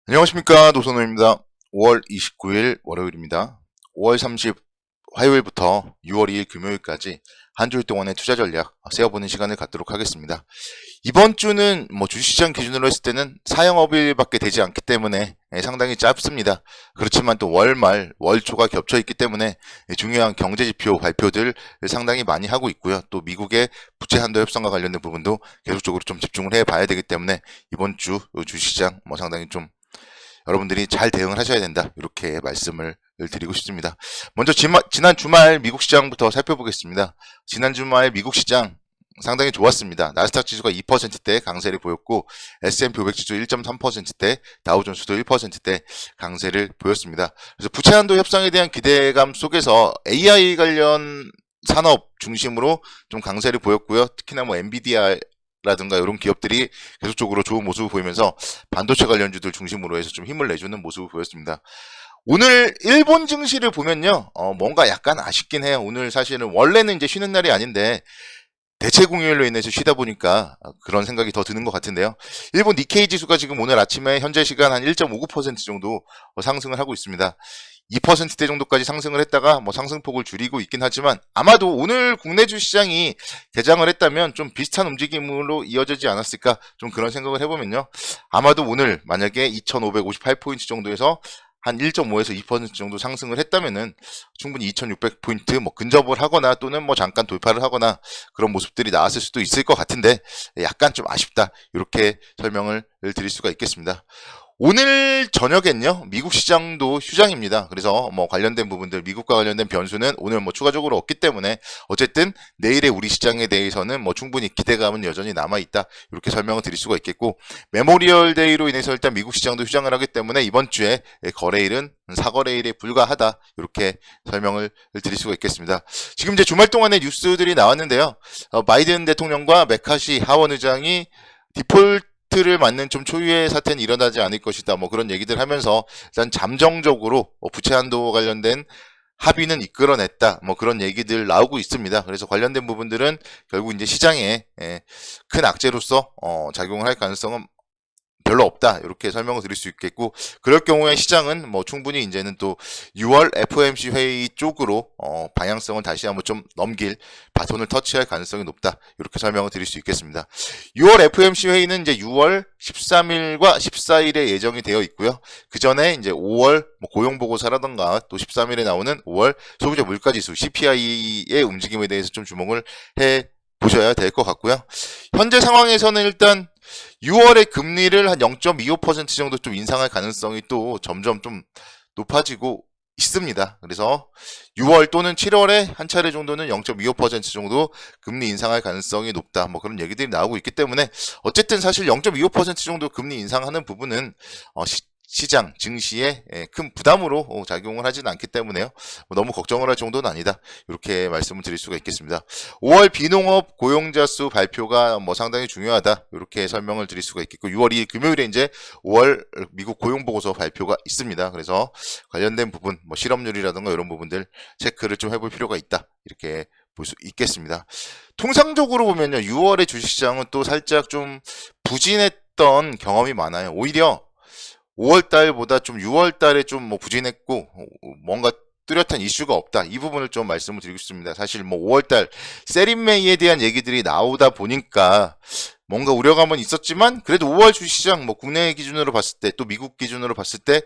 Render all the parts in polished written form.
안녕하십니까, 노선호입니다. 5월 29일 월요일입니다. 5월 30 화요일부터 6월 2일 금요일까지 한 주일 동안의 투자 전략 세어보는 시간을 갖도록 하겠습니다. 이번 주는 주식시장 기준으로 했을 때는 사영업일밖에 되지 않기 때문에 상당히 짧습니다. 그렇지만 또 월말, 월초가 겹쳐 있기 때문에 중요한 경제지표 발표들 상당히 많이 하고 있고요. 또 미국의 부채 한도 협상과 관련된 부분도 계속적으로 좀 집중을 해봐야 되기 때문에 이번 주 주식시장 상당히 좀 여러분들이 잘 대응을 하셔야 된다, 이렇게 말씀을 드리고 싶습니다. 먼저 지난 주말 미국 시장부터 살펴보겠습니다. 지난 주말 미국 시장 상당히 좋았습니다. 나스닥 지수가 2%대 강세를 보였고 S&P 500 지수 1.3%대, 다우존스도 1%대 강세를 보였습니다. 그래서 부채 한도 협상에 대한 기대감 속에서 AI 관련 산업 중심으로 좀 강세를 보였고요. 특히나 엔비디아 라든가 이런 기업들이 계속적으로 좋은 모습을 보이면서 반도체 관련주들 중심으로 해서 좀 힘을 내주는 모습을 보였습니다. 오늘 일본 증시를 보면요, 뭔가 약간 아쉽긴 해요. 오늘 사실은 원래는 이제 쉬는 날이 아닌데 대체 공휴일로 인해서 쉬다 보니까 그런 생각이 더 드는 것 같은데요. 일본 니케이 지수가 지금 오늘 아침에 현재 시간 한 1.59% 정도 상승을 하고 있습니다. 2%대 정도까지 상승을 했다가 상승폭을 줄이고 있긴 하지만 아마도 오늘 국내 주시장이 개장을 했다면 좀 비슷한 움직임으로 이어지지 않았을까, 좀 그런 생각을 해보면요, 아마도 오늘 만약에 2558포인트 정도에서 한 1.5에서 2% 정도 상승을 했다면은 충분히 2600포인트 근접을 하거나 또는 잠깐 돌파를 하거나 그런 모습들이 나왔을 수도 있을 것 같은데 약간 좀 아쉽다, 이렇게 설명을 드릴 수가 있겠습니다. 오늘 저녁엔요, 미국 시장도 휴장입니다. 그래서 관련된 부분들, 미국과 관련된 변수는 오늘 추가적으로 없기 때문에 어쨌든 내일의 우리 시장에 대해서는 충분히 기대감은 여전히 남아있다, 이렇게 설명을 드릴 수가 있겠고, 메모리얼 데이로 인해서 일단 미국 시장도 휴장을 하기 때문에 이번 주에 거래일은 사거래일에 불과하다, 이렇게 설명을 드릴 수가 있겠습니다. 지금 이제 주말 동안에 뉴스들이 나왔는데요, 바이든 대통령과 메카시 하원 의장이 디폴트를 맞는 좀 초유의 사태는 일어나지 않을 것이다, 그런 얘기들 하면서 일단 잠정적으로 부채 한도 관련된 합의는 이끌어냈다, 그런 얘기들 나오고 있습니다. 그래서 관련된 부분들은 결국 이제 시장에 큰 악재로서 작용을 할 가능성은 별로 없다, 이렇게 설명을 드릴 수 있겠고, 그럴 경우에 시장은 충분히 이제는 또 6월 FOMC 회의 쪽으로 방향성을 다시 한번 좀 넘길, 바톤을 터치할 가능성이 높다, 이렇게 설명을 드릴 수 있겠습니다. 6월 FOMC 회의는 이제 6월 13일과 14일에 예정이 되어 있고요. 그 전에 이제 5월 고용보고서라던가 또 13일에 나오는 5월 소비자 물가지수 CPI의 움직임에 대해서 좀 주목을 해 보셔야 될 것 같고요. 현재 상황에서는 일단 6월에 금리를 한 0.25% 정도 좀 인상할 가능성이 또 점점 좀 높아지고 있습니다. 그래서 6월 또는 7월에 한 차례 정도는 0.25% 정도 금리 인상할 가능성이 높다, 그런 얘기들이 나오고 있기 때문에 어쨌든 사실 0.25% 정도 금리 인상하는 부분은 시장, 증시에 큰 부담으로 작용을 하지는 않기 때문에요, 너무 걱정을 할 정도는 아니다, 이렇게 말씀을 드릴 수가 있겠습니다. 5월 비농업 고용자 수 발표가 상당히 중요하다, 이렇게 설명을 드릴 수가 있겠고, 6월 2일 금요일에 이제 5월 미국 고용보고서 발표가 있습니다. 그래서 관련된 부분, 실업률이라든가 이런 부분들 체크를 좀 해볼 필요가 있다, 이렇게 볼 수 있겠습니다. 통상적으로 보면요, 6월의 주식시장은 또 살짝 좀 부진했던 경험이 많아요. 오히려 5월달보다 좀 6월달에 좀 부진했고 뭔가 뚜렷한 이슈가 없다, 이 부분을 좀 말씀을 드리고 싶습니다. 사실 5월달 세린메이에 대한 얘기들이 나오다 보니까 뭔가 우려감은 있었지만 그래도 5월 주식시장 국내 기준으로 봤을 때 또 미국 기준으로 봤을 때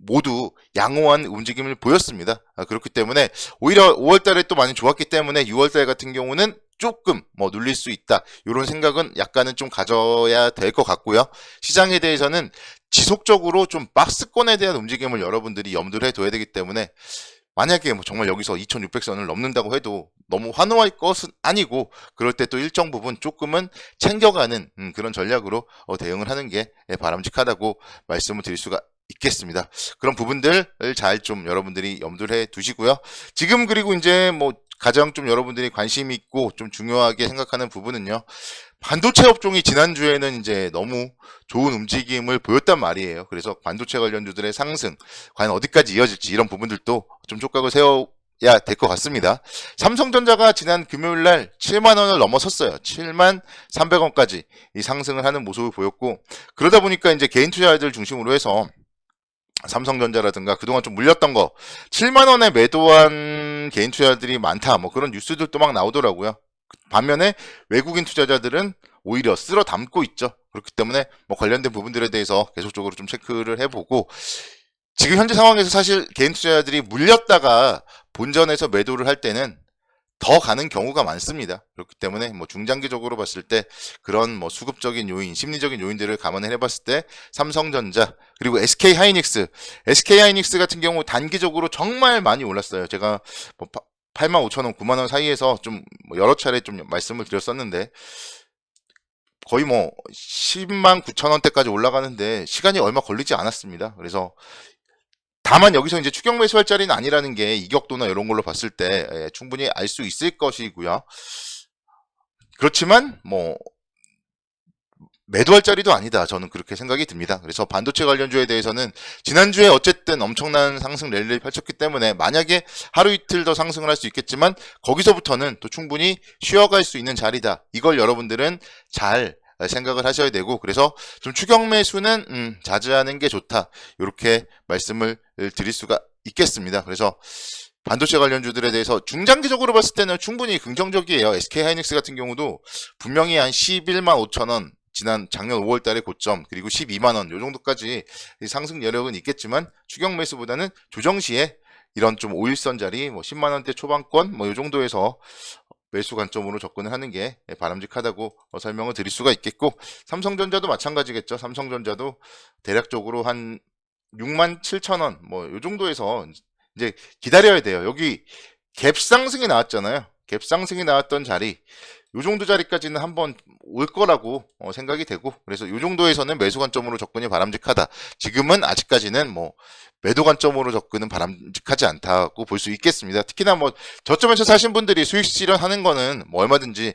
모두 양호한 움직임을 보였습니다. 그렇기 때문에 오히려 5월달에 또 많이 좋았기 때문에 6월달 같은 경우는 조금 눌릴 수 있다, 이런 생각은 약간은 좀 가져야 될 것 같고요. 시장에 대해서는 지속적으로 좀 박스권에 대한 움직임을 여러분들이 염두를 해둬야 되기 때문에 만약에 정말 여기서 2600선을 넘는다고 해도 너무 환호할 것은 아니고 그럴 때 또 일정 부분 조금은 챙겨가는 그런 전략으로 대응을 하는 게 바람직하다고 말씀을 드릴 수가 있겠습니다. 그런 부분들을 잘 좀 여러분들이 염두를 해 두시고요. 지금 그리고 이제 가장 좀 여러분들이 관심 있고 좀 중요하게 생각하는 부분은요, 반도체 업종이 지난주에는 이제 너무 좋은 움직임을 보였단 말이에요. 그래서 반도체 관련주들의 상승 과연 어디까지 이어질지, 이런 부분들도 좀 촉각을 세워야 될 것 같습니다. 삼성전자가 지난 금요일날 7만원을 넘어섰어요. 7만 300원까지 이 상승을 하는 모습을 보였고, 그러다 보니까 이제 개인 투자자들 중심으로 해서 삼성전자라든가 그동안 좀 물렸던 거 7만원에 매도한 개인 투자자들이 많다 뭐 그런 뉴스들도 막 나오더라고요. 반면에 외국인 투자자들은 오히려 쓸어 담고 있죠. 그렇기 때문에 뭐 관련된 부분들에 대해서 계속적으로 좀 체크를 해보고, 지금 현재 상황에서 사실 개인 투자자들이 물렸다가 본전에서 매도를 할 때는 더 가는 경우가 많습니다. 그렇기 때문에 뭐 중장기적으로 봤을 때 그런 뭐 수급적인 요인, 심리적인 요인들을 감안을 해봤을 때 삼성전자 그리고 SK하이닉스 같은 경우 단기적으로 정말 많이 올랐어요. 제가 뭐 85,000원, 9만원 사이에서 좀 여러 차례 좀 말씀을 드렸었는데 거의 뭐 10만 9천원대까지 올라가는데 시간이 얼마 걸리지 않았습니다. 그래서 다만 여기서 이제 추격 매수할 자리는 아니라는 게 이격도나 이런 걸로 봤을 때 충분히 알 수 있을 것이고요. 그렇지만 뭐 매도할 자리도 아니다. 저는 그렇게 생각이 듭니다. 그래서 반도체 관련주에 대해서는 지난주에 어쨌든 엄청난 상승 랠리를 펼쳤기 때문에 만약에 하루 이틀 더 상승을 할 수 있겠지만 거기서부터는 또 충분히 쉬어갈 수 있는 자리다. 이걸 여러분들은 잘 생각을 하셔야 되고, 그래서 좀 추격 매수는 자제하는 게 좋다. 이렇게 말씀을 드릴 수가 있겠습니다. 그래서 반도체 관련주들에 대해서 중장기적으로 봤을 때는 충분히 긍정적이에요. SK하이닉스 같은 경우도 분명히 한 11만 5천원 지난 작년 5월 달의 고점 그리고 12만원 요 정도까지 상승 여력은 있겠지만 추격 매수보다는 조정 시에 이런 좀 5일선 자리 뭐 10만원대 초반권 뭐 요 정도에서 매수 관점으로 접근을 하는 게 바람직하다고 설명을 드릴 수가 있겠고, 삼성전자도 마찬가지겠죠. 삼성전자도 대략적으로 한 6만 7천원 뭐 요 정도에서 이제 기다려야 돼요. 여기 갭 상승이 나왔잖아요. 갭 상승이 나왔던 자리 요 정도 자리까지는 한번 올 거라고 생각이 되고, 그래서 요 정도에서는 매수 관점으로 접근이 바람직하다. 지금은 아직까지는 뭐 매도 관점으로 접근은 바람직하지 않다고 볼 수 있겠습니다. 특히나 뭐 저점에서 사신 분들이 수익 실현하는 거는 뭐 얼마든지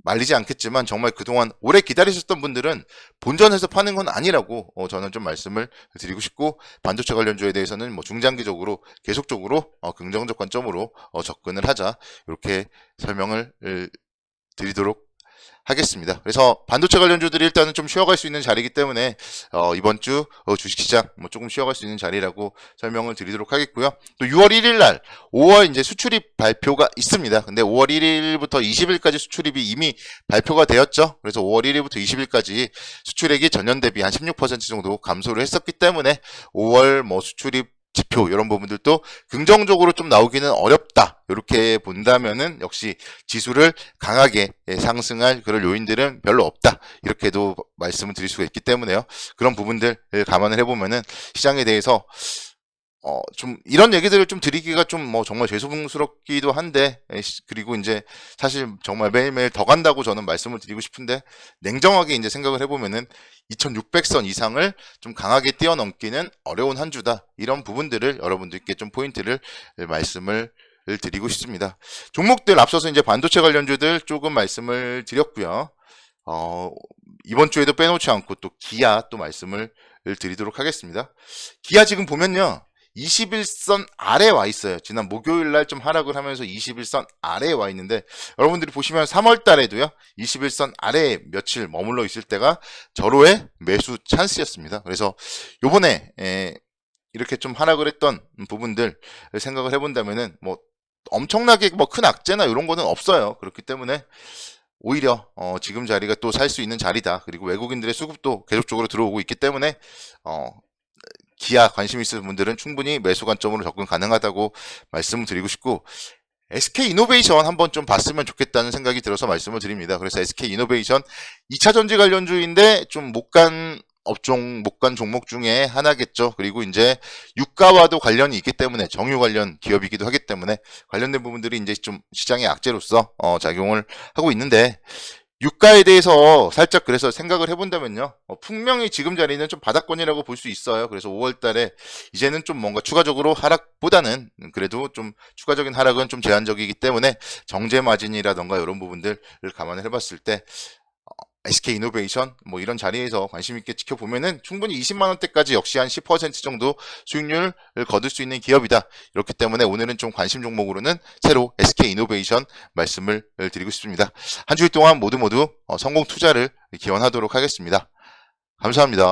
말리지 않겠지만 정말 그동안 오래 기다리셨던 분들은 본전에서 파는 건 아니라고 저는 좀 말씀을 드리고 싶고, 반도체 관련주에 대해서는 뭐 중장기적으로 계속적으로 긍정적 관점으로 접근을 하자, 이렇게 설명을 드리도록 하겠습니다. 그래서 반도체 관련주들이 일단은 좀 쉬어갈 수 있는 자리이기 때문에 이번 주 주식시장 뭐 조금 쉬어갈 수 있는 자리라고 설명을 드리도록 하겠고요. 또 6월 1일 날 5월 이제 수출입 발표가 있습니다. 근데 5월 1일부터 20일까지 수출입이 이미 발표가 되었죠. 그래서 5월 1일부터 20일까지 수출액이 전년 대비 한 16% 정도 감소를 했었기 때문에 5월 뭐 수출입 지표 이런 부분들도 긍정적으로 좀 나오기는 어렵다. 이렇게 본다면은 역시 지수를 강하게 상승할 그런 요인들은 별로 없다. 이렇게도 말씀을 드릴 수가 있기 때문에요. 그런 부분들을 감안을 해보면은 시장에 대해서 좀 이런 얘기들을 좀 드리기가 좀 뭐 정말 죄송스럽기도 한데, 그리고 이제 사실 정말 매일매일 더 간다고 저는 말씀을 드리고 싶은데, 냉정하게 이제 생각을 해보면은 2600선 이상을 좀 강하게 뛰어넘기는 어려운 한 주다. 이런 부분들을 여러분들께 좀 포인트를 말씀을 드리고 싶습니다. 종목들 앞서서 이제 반도체 관련주들 조금 말씀을 드렸고요. 이번 주에도 빼놓지 않고 또 기아 또 말씀을 드리도록 하겠습니다. 기아 지금 보면요, 21선 아래에 와 있어요. 지난 목요일 날 좀 하락을 하면서 21선 아래에 와 있는데, 여러분들이 보시면 3월 달에도요 21선 아래에 며칠 머물러 있을 때가 절호의 매수 찬스였습니다. 그래서 요번에 이렇게 좀 하락을 했던 부분들 생각을 해본다면은 뭐 엄청나게 뭐 큰 악재나 이런 거는 없어요. 그렇기 때문에 오히려 지금 자리가 또 살 수 있는 자리다. 그리고 외국인들의 수급도 계속적으로 들어오고 있기 때문에 기아 관심 있으신 분들은 충분히 매수 관점으로 접근 가능하다고 말씀을 드리고 싶고, SK이노베이션 한번 좀 봤으면 좋겠다는 생각이 들어서 말씀을 드립니다. 그래서 SK이노베이션 2차전지 관련주인데 좀 못 간 업종, 못 간 종목 중에 하나겠죠. 그리고 이제 유가와도 관련이 있기 때문에 정유 관련 기업이기도 하기 때문에 관련된 부분들이 이제 좀 시장의 악재로서 작용을 하고 있는데, 유가에 대해서 살짝 그래서 생각을 해본다면요, 분명히 지금 자리는 좀 바닥권이라고 볼 수 있어요. 그래서 5월 달에 이제는 좀 뭔가 추가적으로 하락보다는 그래도 좀 추가적인 하락은 좀 제한적이기 때문에 정제 마진이라던가 이런 부분들을 감안을 해봤을 때 SK이노베이션 뭐 이런 자리에서 관심 있게 지켜보면은 충분히 20만 원대까지 역시 한 10% 정도 수익률을 거둘 수 있는 기업이다. 이렇기 때문에 오늘은 좀 관심 종목으로는 새로 SK이노베이션 말씀을 드리고 싶습니다. 한 주일 동안 모두 성공 투자를 기원하도록 하겠습니다. 감사합니다.